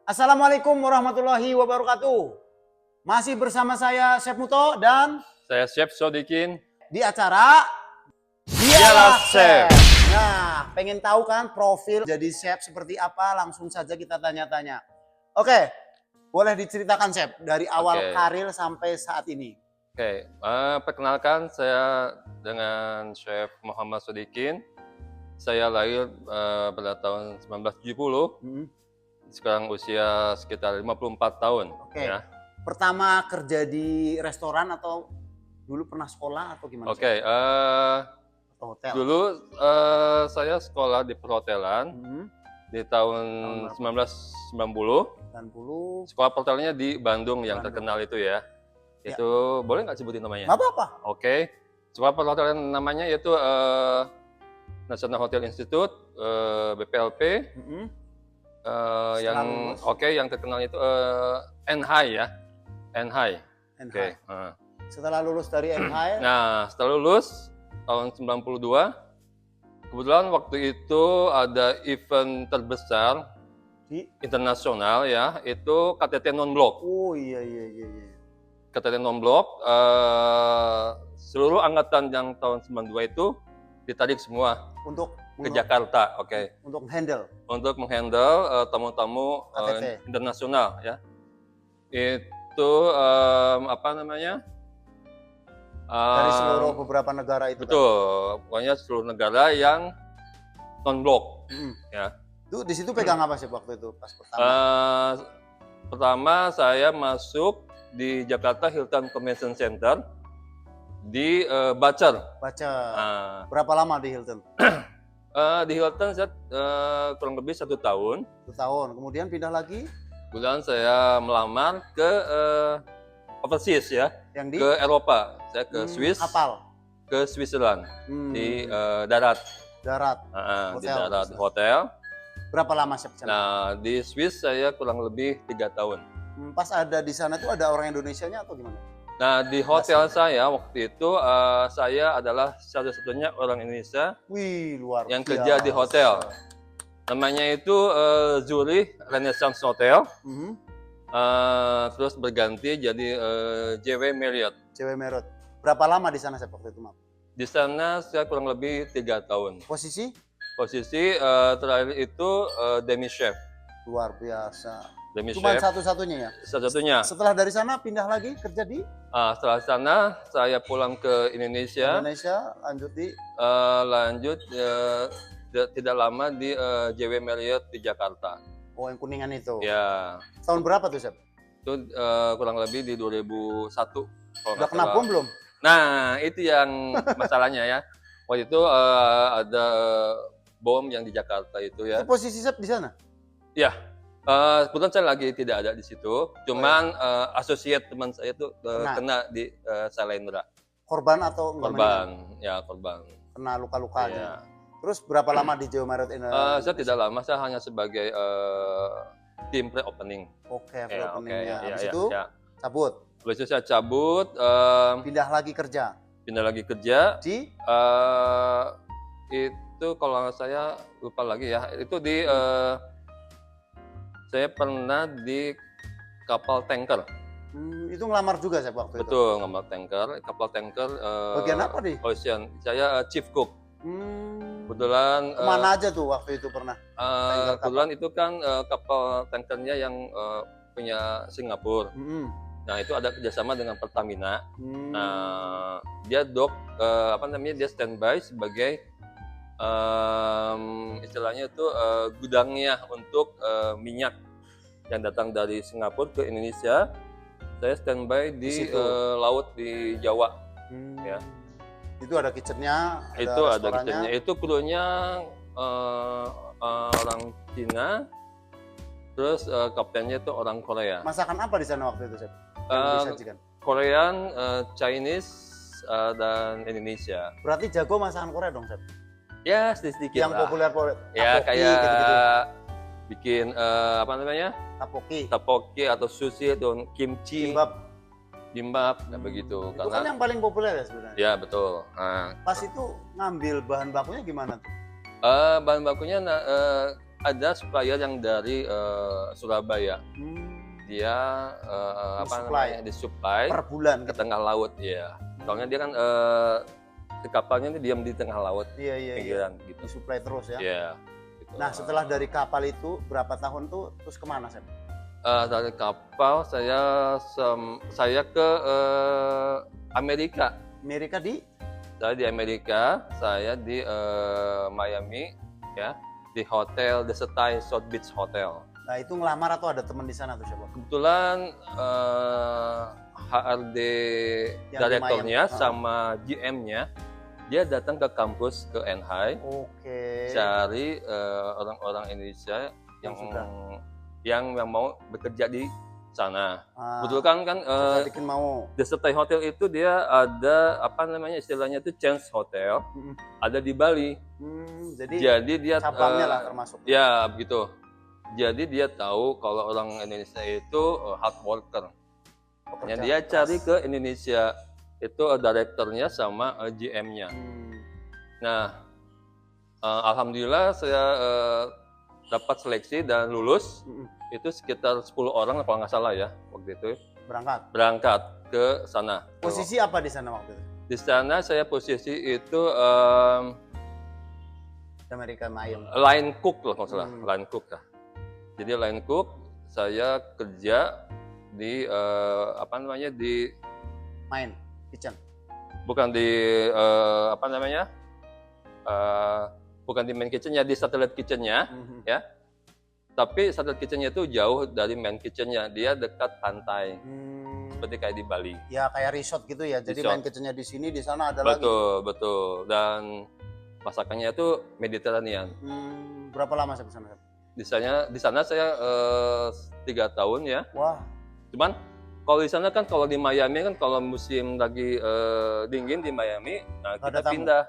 Assalamualaikum warahmatullahi wabarakatuh. Masih bersama saya Chef Muto dan Saya Chef Sodikin. di acara Dialah Chef. Nah, pengen tahu kan profil jadi chef seperti apa? Langsung saja kita tanya-tanya. Oke, boleh diceritakan Chef dari awal Oke. karir sampai saat ini. Oke, perkenalkan saya dengan Chef Muhammad Sodikin. Saya lahir pada tahun 1970. Sekarang usia sekitar 54 tahun. Oke. Ya. Pertama kerja di restoran atau dulu pernah sekolah atau gimana? Oke, Atau hotel? dulu saya sekolah di perhotelan di tahun 1990. 90. Sekolah perhotelannya di Bandung yang Bandung. terkenal itu ya. Ya. Itu boleh nggak sebutin namanya? Nggak apa-apa. Oke, sekolah perhotelan namanya yaitu National Hotel Institute, BPLP. Yang yang terkenal itu NHI ya, NHI. Oke. Setelah lulus dari NHI, Nah, setelah lulus tahun 92, kebetulan waktu itu ada event terbesar di internasional ya, itu KTT non-blok. Oh iya. KTT non-blok, seluruh angkatan yang tahun 92 itu ditarik semua ke Jakarta, untuk handle, untuk menghandle tamu-tamu internasional ya. Itu apa namanya? dari seluruh beberapa negara itu. Betul, pokoknya seluruh negara yang non-blok. Ya. Itu di situ pegang apa sih waktu itu pas pertama? Pertama saya masuk di Jakarta Hilton Convention Center di Bacer. Berapa lama di Hilton? Di Hilton saya kurang lebih 1 tahun. 1 tahun. Kemudian pindah lagi? Kemudian saya melamar ke overseas ya, ke Eropa. Saya ke Swiss. Kapal? Ke Switzerland di darat. Di darat hotel. Berapa lama Chef? Nah, di Swiss saya kurang lebih 3 tahun. Pas ada di sana tuh ada orang Indonesianya atau gimana? Nah, di hotel saya waktu itu saya adalah satu-satunya orang Indonesia yang kerja di hotel. Namanya itu Zurich Renaissance Hotel. Terus berganti jadi JW Marriott. JW Marriott. Berapa lama di sana Chef waktu itu, Maaf? Di sana saya kurang lebih 3 tahun. Posisi terakhir itu demi chef. Luar biasa. Demi Cuma chef. satu-satunya ya? Satu-satunya. Setelah dari sana pindah lagi kerja di? Setelah sana saya pulang ke Indonesia. Lanjut tidak lama di JW Marriott di Jakarta. Oh, yang Kuningan itu? Ya. Tahun berapa tuh Chef? Itu kurang lebih di 2001. Udah kena bom belum? Nah, itu yang masalahnya ya. Waktu itu ada bom yang di Jakarta itu ya. Itu posisi Chef di sana? Ya. Kebetulan saya lagi tidak ada di situ, cuman associate teman saya tuh kena di Salendra. Korban atau korban? Ya, korban. Kena luka-luka aja. Terus berapa lama di JW Marriott ini? Saya tidak lama, saya hanya sebagai tim pre-opening. Oke, pre-openingnya. Habis itu cabut. Habis itu saya cabut. Pindah lagi kerja? Pindah lagi kerja. Di? Itu kalau saya lupa lagi ya, itu di... Saya pernah di kapal tanker. Itu ngelamar juga saya waktu itu? Betul, ngelamar kapal tanker. Bagian apa nih? Ocean. Saya chief cook. Kebetulan. Kemana aja tuh waktu itu pernah? Kebetulan itu kan kapal tankernya yang punya Singapura. Nah, itu ada kerjasama dengan Pertamina. Nah, dia dia standby sebagai istilahnya itu gudangnya untuk minyak yang datang dari Singapura ke Indonesia. Saya standby di laut di Jawa. Ya. Itu ada kitchennya? Itu ada kitchennya. Itu krunya orang Cina. Terus kaptennya itu orang Korea. Masakan apa di sana waktu itu, Chef? Korean, Chinese, dan Indonesia. Berarti jago masakan Korea dong, Chef? Ya, sedikit yang populer ya kayak gitu-gitu. Bikin apa namanya? Tapoki atau sushi atau kimchi, bimbap kayak begitu. Itu kan yang paling populer ya sebenarnya. Ya, betul. Nah, pas itu ngambil bahan bakunya gimana tuh? Bahan bakunya ada supplier yang dari Surabaya. Dia disuplai per bulan ke tengah laut ya. Soalnya dia kan di kapalnya ini diam di tengah laut. Iya. Gitu. Disuplai terus ya. Iya. Gitu. Nah, setelah dari kapal itu berapa tahun tuh terus kemana, Sep? Dari kapal saya ke Amerika. Amerika di? Saya di Amerika, saya di Miami ya, di hotel The Setai South Beach Hotel. Nah, itu ngelamar atau ada teman di sana tuh siapa? Kebetulan HRD direkturnya sama GM-nya dia datang ke kampus ke NHI. Cari orang-orang Indonesia yang mau bekerja di sana. Betul kan bikin mau. The Setai Hotel itu dia ada istilahnya itu Chance Hotel, ada di Bali. Jadi dia cabangnya lah termasuk. Ya begitu. Jadi dia tahu kalau orang Indonesia itu hard worker. Yang dia cari ke Indonesia itu direkturnya sama GM-nya. Nah, alhamdulillah saya dapat seleksi dan lulus. Itu sekitar 10 orang kalau nggak salah ya waktu itu. Berangkat ke sana. Posisi apa di sana waktu itu? Di sana saya posisi itu American line cook loh kalau salah, line cook lah. Jadi line cook saya kerja di di main kitchen. Bukan di bukan di main kitchen ya, di satellite kitchennya ya. Tapi satellite kitchennya itu jauh dari main kitchennya, dia dekat pantai, seperti kayak di Bali. Ya kayak resort gitu ya. Jadi main kitchennya di sini, di sana ada lagi. Betul. Dan masakannya itu Mediterranean. Berapa lama sampai sana? Di sana saya 3 tahun ya. Wah. Cuman kalau di sana kan, kalau di Miami kan kalau musim lagi dingin di Miami, nah kita pindah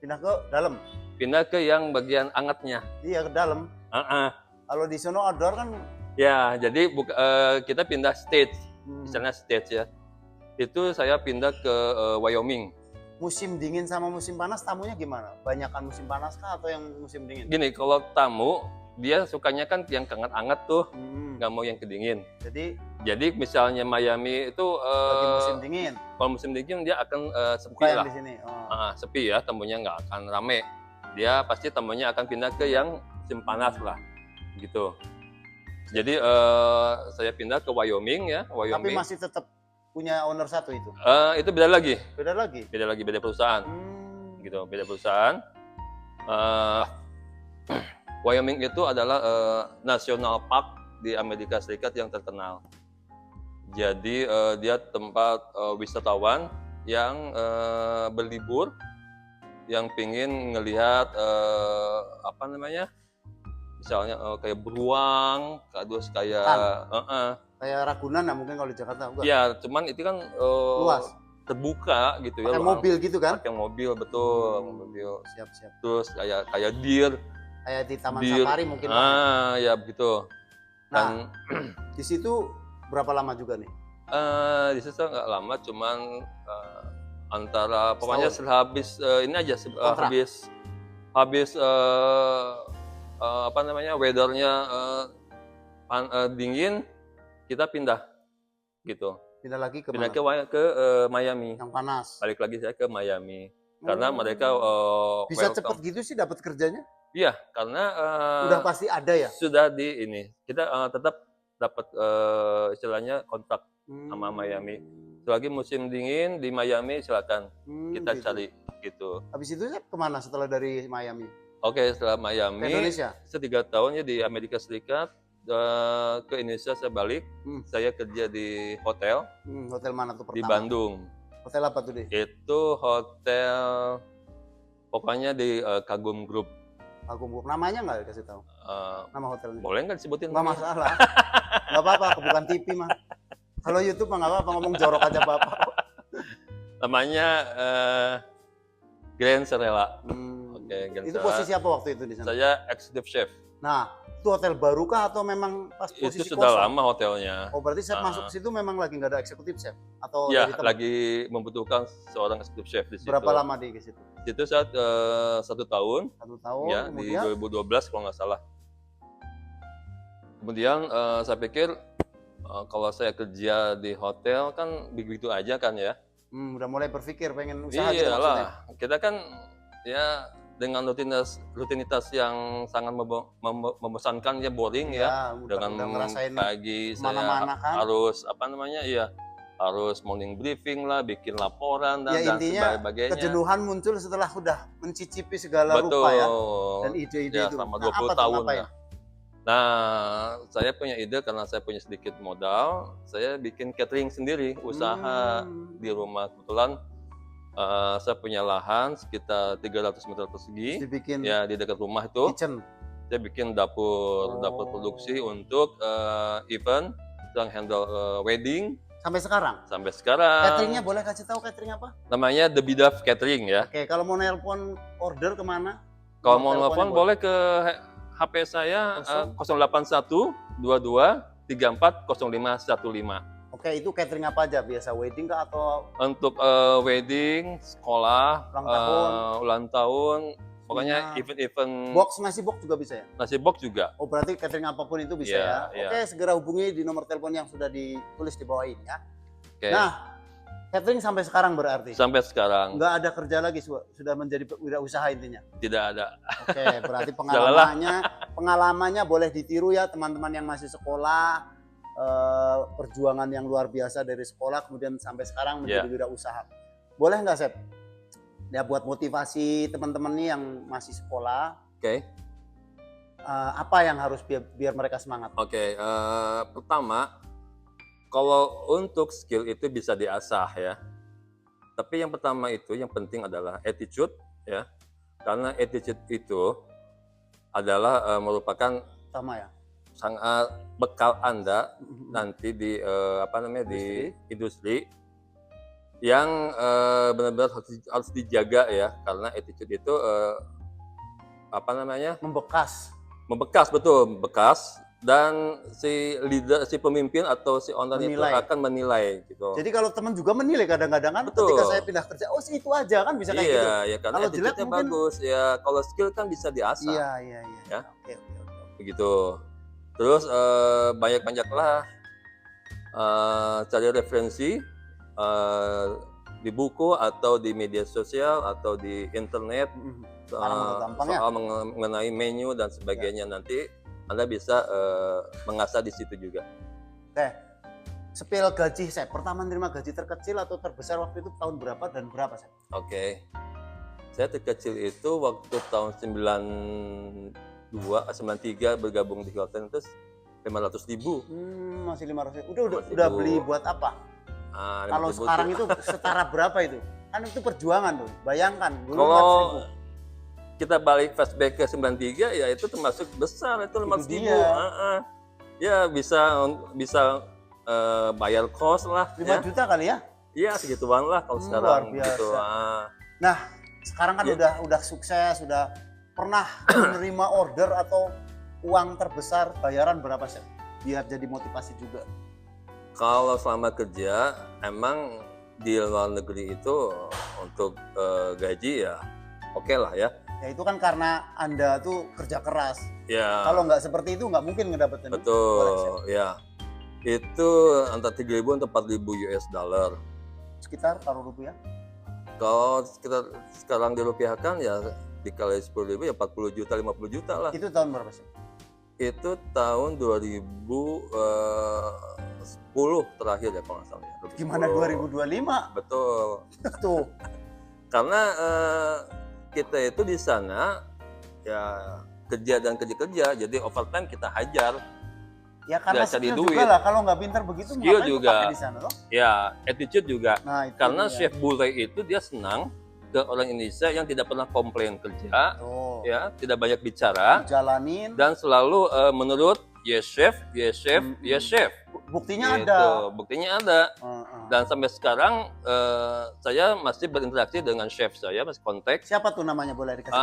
ke dalam. Pindah ke yang bagian hangatnya. Iya, ke dalam. Kalau di sana outdoor kan. Ya, jadi kita pindah stage, misalnya stage ya. Itu saya pindah ke Wyoming. Musim dingin sama musim panas tamunya gimana? Banyakan musim panas kah atau yang musim dingin? Gini, kalau tamu dia sukanya kan yang hangat-hangat tuh, nggak mau yang kedingin. Jadi misalnya Miami itu musim dingin. Kalau musim dingin dia akan sepi lah. Di sini. Sepi ya, tamunya nggak akan rame. Dia pasti tamunya akan pindah ke yang musim panas lah, gitu. Jadi saya pindah ke Wyoming ya. Tapi masih tetap punya owner satu itu? Itu beda lagi. Beda perusahaan. Gitu, beda perusahaan. Wyoming itu adalah national park di Amerika Serikat yang terkenal. Jadi dia tempat wisatawan yang berlibur, yang pingin ngelihat misalnya kayak beruang, terus kayak kayak Ragunan lah mungkin kalau di Jakarta. Iya, cuman itu kan luas, terbuka gitu ya. Pakai mobil gitu kan? Pakai mobil, betul. Mobil. Siap. Terus kayak deer. Kayak di Taman Safari mungkin. Ya begitu. Nah, di situ berapa lama juga nih? Di situ nggak lama, cuman antara pokoknya habis ini aja habis weathernya dingin, kita pindah gitu. Pindah lagi ke Miami. Yang panas. Balik lagi saya ke Miami karena mereka bisa cepet gitu sih dapat kerjanya? Iya, karena udah pasti ada ya. Sudah di ini kita tetap dapat istilahnya kontrak sama Miami. Selagi musim dingin di Miami silakan kita gitu. Cari gitu. Habis itu kemana setelah dari Miami? Oke, setelah Miami, ke Indonesia? 3 tahun ya di Amerika Serikat. Ke Indonesia saya balik. Saya kerja di hotel. Hotel mana tuh pertama? Di Bandung. Hotel apa tuh deh? Itu hotel, pokoknya di Kagum Group. Kagum Group, namanya nggak dikasih tahu? Nama hotelnya? Boleh nggak disebutin? Nggak masalah. Nggak apa-apa, bukan TV mah. Kalau YouTube mah nggak apa-apa, ngomong jorok aja Bapak. Namanya Grand Serela. Oke, itu posisi apa waktu itu di sana? Saya executive chef. Nah, itu hotel baru kah atau memang pas posisi itu sudah kosong? Lama hotelnya. Oh, berarti saya masuk ke situ memang lagi nggak ada eksekutif chef atau ya lagi membutuhkan seorang eksekutif chef di situ. Berapa lama di situ? Itu saat 1 tahun. 1 tahun. Ya, kemudian? di 2012 kalau nggak salah. Kemudian saya pikir kalau saya kerja di hotel kan begitu aja kan ya. Udah mulai berpikir pengen usaha gitu maksudnya. Iyalah, kita kan ya dengan rutinitas yang sangat membosankan ya, boring ya. Udah Dengan ngerasain pagi saya kemana-mana kan. harus harus morning briefing lah, bikin laporan dan intinya sebagainya. kejenuhan muncul setelah udah mencicipi segala rupa ya. Dan ide-ide ya, itu. selama 20 tahun ya. Nah, saya punya ide karena saya punya sedikit modal, saya bikin catering sendiri, usaha di rumah. Kebetulan saya punya lahan sekitar 300 meter persegi, dibikin ya di dekat rumah itu. Kitchen. Saya bikin dapur produksi untuk event, yang handle wedding. Sampai sekarang? Sampai sekarang. Cateringnya boleh kasih tahu catering apa? Namanya The Bidaf Catering ya. Oke, kalau mau nelpon order kemana? Kalau mau nelpon boleh ke HP saya 081 22 34 0515. Oke, itu catering apa aja? Biasa wedding kah atau? Untuk wedding, sekolah, ulang tahun, pokoknya event-event. Box, nasi box juga bisa ya? Nasi box juga. Oh, berarti catering apapun itu bisa ya? Oke, segera hubungi di nomor telepon yang sudah ditulis di bawah ini ya. Nah, catering sampai sekarang berarti? Sampai sekarang. Nggak ada kerja lagi, sudah menjadi wirausaha intinya? Tidak ada. Oke, berarti pengalamannya boleh ditiru ya teman-teman yang masih sekolah, perjuangan yang luar biasa dari sekolah kemudian sampai sekarang menjadi wirausaha. Boleh nggak, Sep? Ya buat motivasi teman-teman nih yang masih sekolah. Apa yang harus biar mereka semangat? Pertama, kalau untuk skill itu bisa diasah ya. Tapi yang pertama itu yang penting adalah attitude ya. Karena attitude itu adalah merupakan sangat bekal Anda nanti di di industri yang benar-benar harus dijaga ya, karena attitude itu membekas betul, dan si leader, si pemimpin atau si owner itu akan menilai gitu. Jadi kalau teman juga menilai kadang-kadang kan, ketika saya pindah kerja, oh itu aja kan bisa kayak gitu. Iya, karena attitude-nya bagus ya. Kalau skill kan bisa diasah. Iya. Ya. Begitu. Terus banyak-banyaklah cari referensi di buku atau di media sosial atau di internet soal mengenai menu dan sebagainya. Nanti Anda bisa mengasah di situ juga. Spill gaji saya pertama nerima gaji terkecil atau terbesar waktu itu tahun berapa dan berapa saya? Saya terkecil itu waktu tahun 93 bergabung di Hilton itu 500.000. Masih 500. Udah beli buat apa? Kalau sekarang itu setara berapa itu? Kan itu perjuangan tuh. Bayangkan dulu 4.000. Kita balik flashback ke 93 ya itu termasuk besar, itu 500.000. Ya bisa bayar kos lah. 5 juta kali ya? Iya segituan lah kalau sekarang. Luar biasa. Gitu. Nah sekarang kan udah sukses, sudah pernah menerima order atau uang terbesar bayaran berapa sih? Biar jadi motivasi juga. Kalau selama kerja emang di luar negeri itu untuk gaji ya oke lah ya. Ya itu kan karena Anda tuh kerja keras. Ya. Kalau nggak seperti itu nggak mungkin ngedapetin. Betul, ya. Itu antara 3.000 atau 4.000 US dollar. Sekitar taruh rupiah? Kalau kita sekarang dirupiahkan ya dikali 10.000 ya 40 juta, 50 juta lah. Itu tahun berapa sih? Itu tahun 2010 terakhir ya kalau nggak salah ya. Gimana 2025? Betul. Tuh. Karena kita itu di sana ya kerja, jadi overtime kita hajar. Ya karena skill juga lah, kalau nggak pintar begitu skill juga di sana loh. Ya, attitude juga. Nah, karena chef bule itu dia senang ke orang Indonesia yang tidak pernah komplain kerja, ya, tidak banyak bicara, jalanin, dan selalu menurut yes chef, yes chef, yes chef. Buktinya gitu. ada. Buktinya ada. Dan sampai sekarang saya masih berinteraksi dengan chef saya, masih kontak. Siapa tuh namanya, boleh dikasih?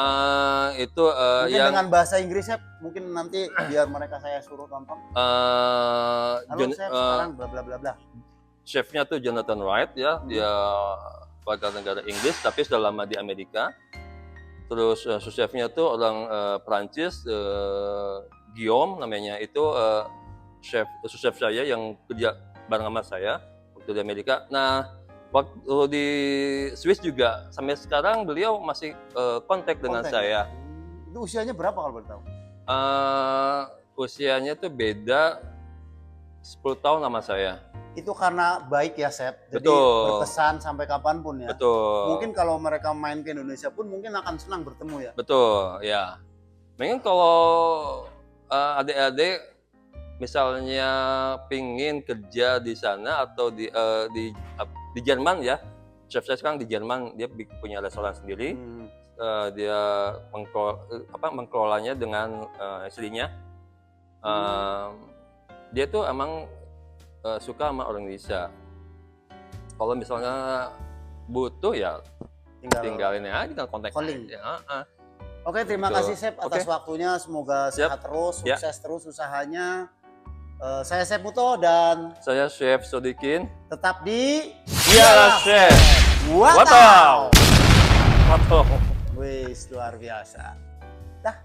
Itu mungkin yang dengan bahasa Inggris chef, mungkin nanti biar mereka saya suruh tonton. Halo chef, sekarang bla bla bla bla. Chefnya tuh Jonathan Wright ya, dia warga negara Inggris tapi sudah lama di Amerika. Terus sous chefnya tuh orang Prancis, Guillaume namanya, itu chef saya yang kerja bareng sama saya waktu di Amerika. Nah, waktu di Swiss juga sampai sekarang beliau masih kontak dengan saya. Itu usianya berapa kalau boleh tahu? Usianya tuh beda 10 tahun sama saya. Itu karena baik ya, Chef. Jadi Betul. berpesan sampai kapanpun ya. Betul. Mungkin kalau mereka main ke Indonesia pun mungkin akan senang bertemu ya. Betul, ya. Mungkin kalau adik-adik misalnya pingin kerja di sana atau di Jerman ya, chef saya sekarang di Jerman, dia punya restoran sendiri. Dia mengkelolanya dengan istrinya. Dia tuh emang suka sama orang Indonesia. Kalau misalnya butuh ya tinggalin aja, tinggal kontak aja. Oke, terima kasih Chef atas waktunya. Semoga sehat terus, sukses terus usahanya. Saya Chef Puto dan saya Chef Sodikin. Tetap di Dialog Chef. Wow. Wow. Wih, luar biasa. Dah.